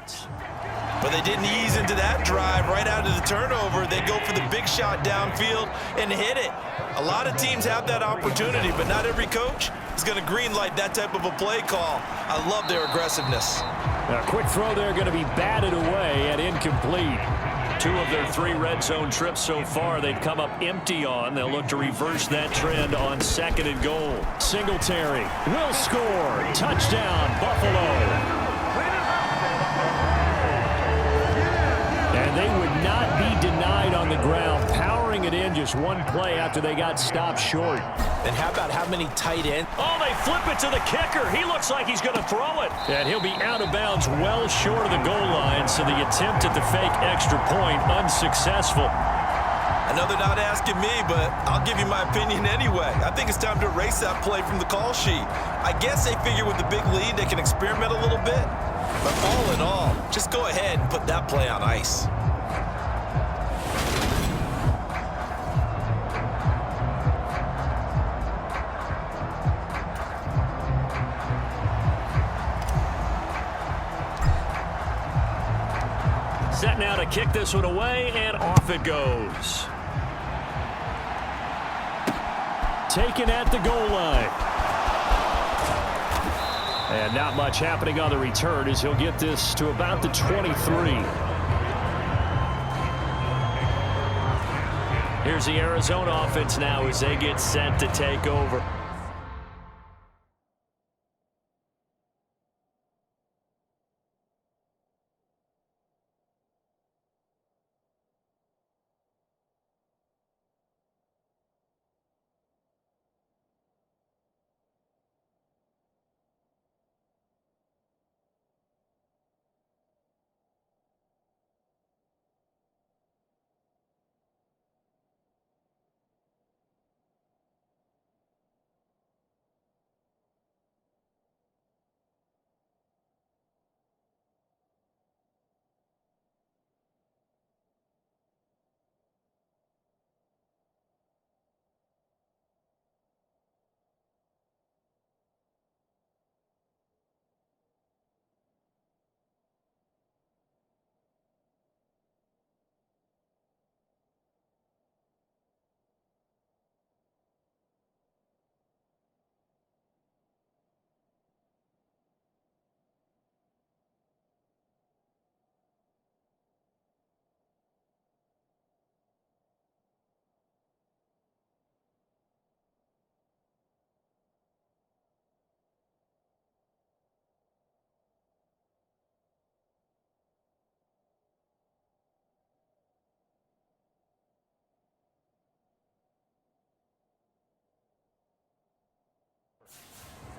yards. But they didn't ease into that drive right out of the turnover. They go for the big shot downfield and hit it. A lot of teams have that opportunity, but not every coach is going to green-light that type of a play call. I love their aggressiveness. A quick throw there going to be batted away and incomplete. 2 of their 3 red zone trips so far they've come up empty on. They'll look to reverse that trend on 2nd and goal. Singletary will score. Touchdown, Buffalo. And they would not be denied on the ground, powering it in just one play after they got stopped short. And how about how many tight ends? Oh, they flip it to the kicker. He looks like he's going to throw it. And he'll be out of bounds well short of the goal line, so the attempt at the fake extra point unsuccessful. I know they're not asking me, but I'll give you my opinion anyway. I think it's time to erase that play from the call sheet. I guess they figure with the big lead they can experiment a little bit. But all in all, just go ahead and put that play on ice. Set now to kick this one away, and off it goes. Taken at the goal line. And not much happening on the return as he'll get this to about the 23. Here's the Arizona offense now as they get set to take over.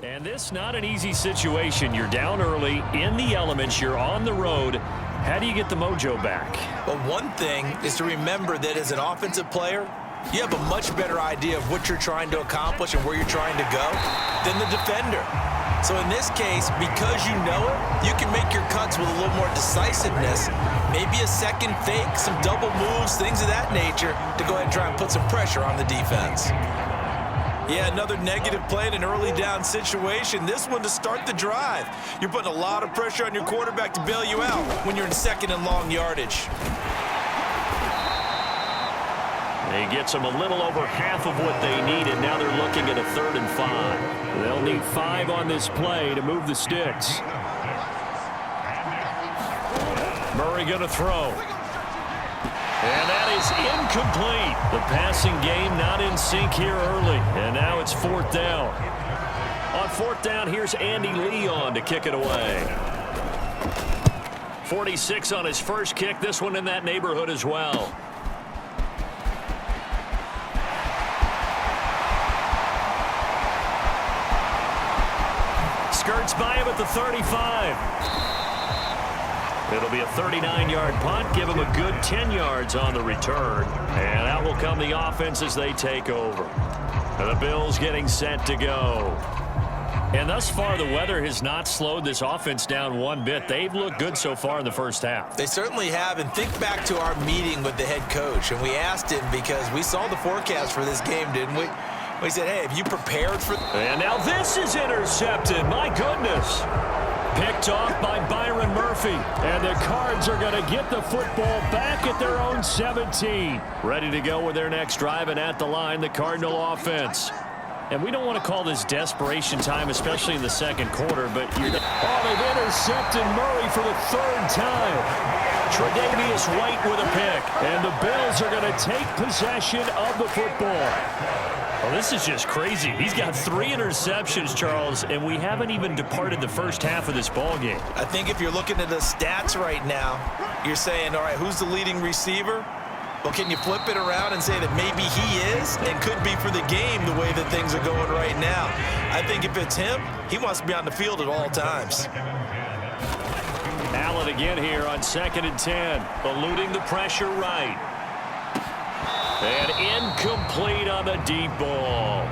And this not an easy situation. You're down early, in the elements, you're on the road. How do you get the mojo back? Well, one thing is to remember that as an offensive player, you have a much better idea of what you're trying to accomplish and where you're trying to go than the defender. So in this case, because you know it, you can make your cuts with a little more decisiveness, maybe a second fake, some double moves, things of that nature, to go ahead and try and put some pressure on the defense. Yeah, another negative play in an early down situation. This one to start the drive. You're putting a lot of pressure on your quarterback to bail you out when you're in 2nd and long yardage. He gets them a little over half of what they needed. Now they're looking at a 3rd and 5. They'll need 5 on this play to move the sticks. Murray going to throw. And that is incomplete. The passing game not in sync here early. And now it's 4th down. On 4th down, here's Andy Lee on to kick it away. 46 on his first kick. This one in that neighborhood as well. Skirts by him at the 35. It'll be a 39-yard punt. Give him a good 10 yards on the return. And out will come the offense as they take over. And the Bills getting set to go. And thus far, the weather has not slowed this offense down one bit. They've looked good so far in the first half. They certainly have. And think back to our meeting with the head coach. And we asked him because we saw the forecast for this game, didn't we? We said, hey, have you prepared for... And now this is intercepted. My goodness. Picked off by Byron Murphy. And the Cards are going to get the football back at their own 17. Ready to go with their next drive, and at the line, the Cardinal offense. And we don't want to call this desperation time, especially in the second quarter, but they've intercepted Murray for the third time. Tre'Davious White with a pick, and the Bills are going to take possession of the football. Well, this is just crazy. He's got 3 interceptions, Charles, and we haven't even departed the first half of this ball game. I think if you're looking at the stats right now, you're saying, all right, who's the leading receiver? Well, can you flip it around and say that maybe he is and could be for the game the way that things are going right now? I think if it's him, he wants to be on the field at all times. Allen again here on 2nd and 10, eluding the pressure right. And incomplete on the deep ball.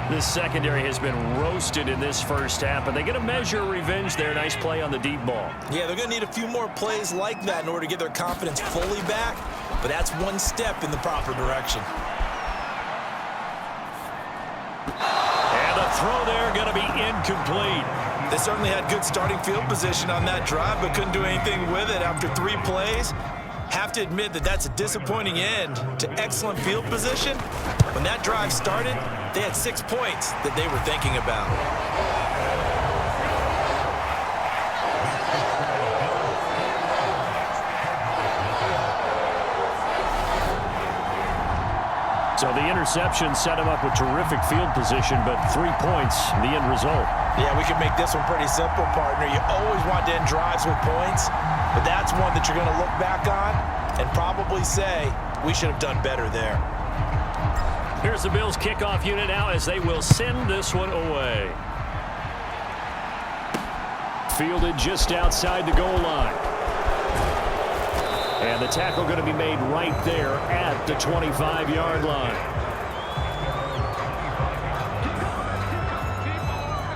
This secondary has been roasted in this first half, but they get a measure of revenge there. Nice play on the deep ball. Yeah, they're going to need a few more plays like that in order to get their confidence fully back, but that's one step in the proper direction. And the throw there going to be incomplete. They certainly had good starting field position on that drive, but couldn't do anything with it after 3 plays. Have to admit that that's a disappointing end to excellent field position. When that drive started, they had 6 points that they were thinking about. So the interception set him up with terrific field position, but 3 points, the end result. Yeah, we can make this one pretty simple, partner. You always want to end drives with points, but that's one that you're going to look back on and probably say, we should have done better there. Here's the Bills kickoff unit now as they will send this one away. Fielded just outside the goal line. And the tackle going to be made right there at the 25-yard line.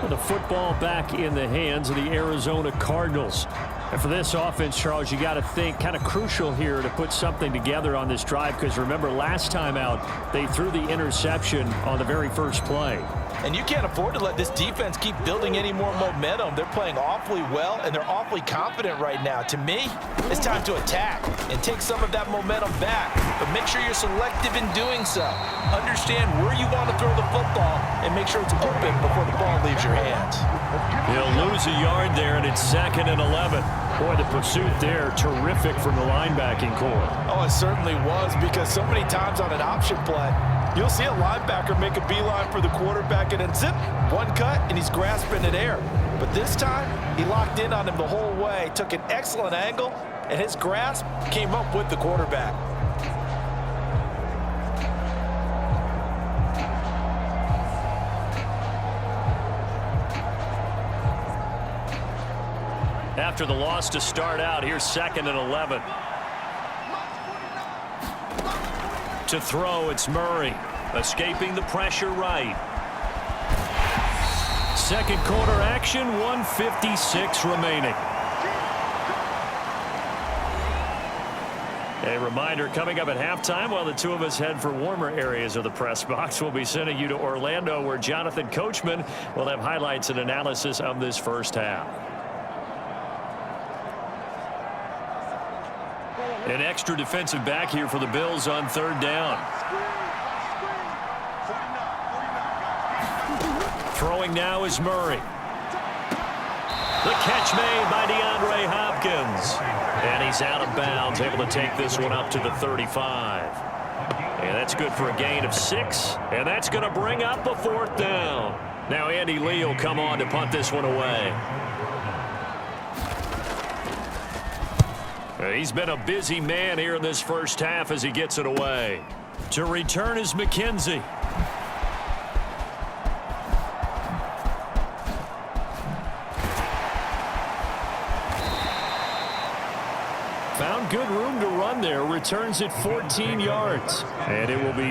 The football back in the hands of the Arizona Cardinals. And for this offense, Charles, you got to think kind of crucial here to put something together on this drive, because remember last time out they threw the interception on the very first play. And you can't afford to let this defense keep building any more momentum. They're playing awfully well, and they're awfully confident right now. To me, it's time to attack and take some of that momentum back, but make sure you're selective in doing so. Understand where you want to throw the football and make sure it's open before the ball leaves your hands. He'll lose a yard there, and it's 2nd and 11. Boy, the pursuit there, terrific from the linebacking core. Oh, it certainly was, because so many times on an option play, you'll see a linebacker make a beeline for the quarterback and then zip, one cut, and he's grasping at air. But this time, he locked in on him the whole way, took an excellent angle, and his grasp came up with the quarterback. After the loss to start out, here's 2nd and 11. To throw, it's Murray, escaping the pressure right. Second quarter action, 1:56 remaining. A reminder, coming up at halftime, while the two of us head for warmer areas of the press box, we'll be sending you to Orlando, where Jonathan Coachman will have highlights and analysis of this first half. An extra defensive back here for the Bills on 3rd down. Throwing now is Murray. The catch made by DeAndre Hopkins. And he's out of bounds, able to take this one up to the 35. And that's good for a gain of 6. And that's going to bring up a 4th down. Now Andy Lee will come on to punt this one away. He's been a busy man here in this first half as he gets it away. To return is McKenzie. Found good room to run there. Returns it 14 yards. And it will be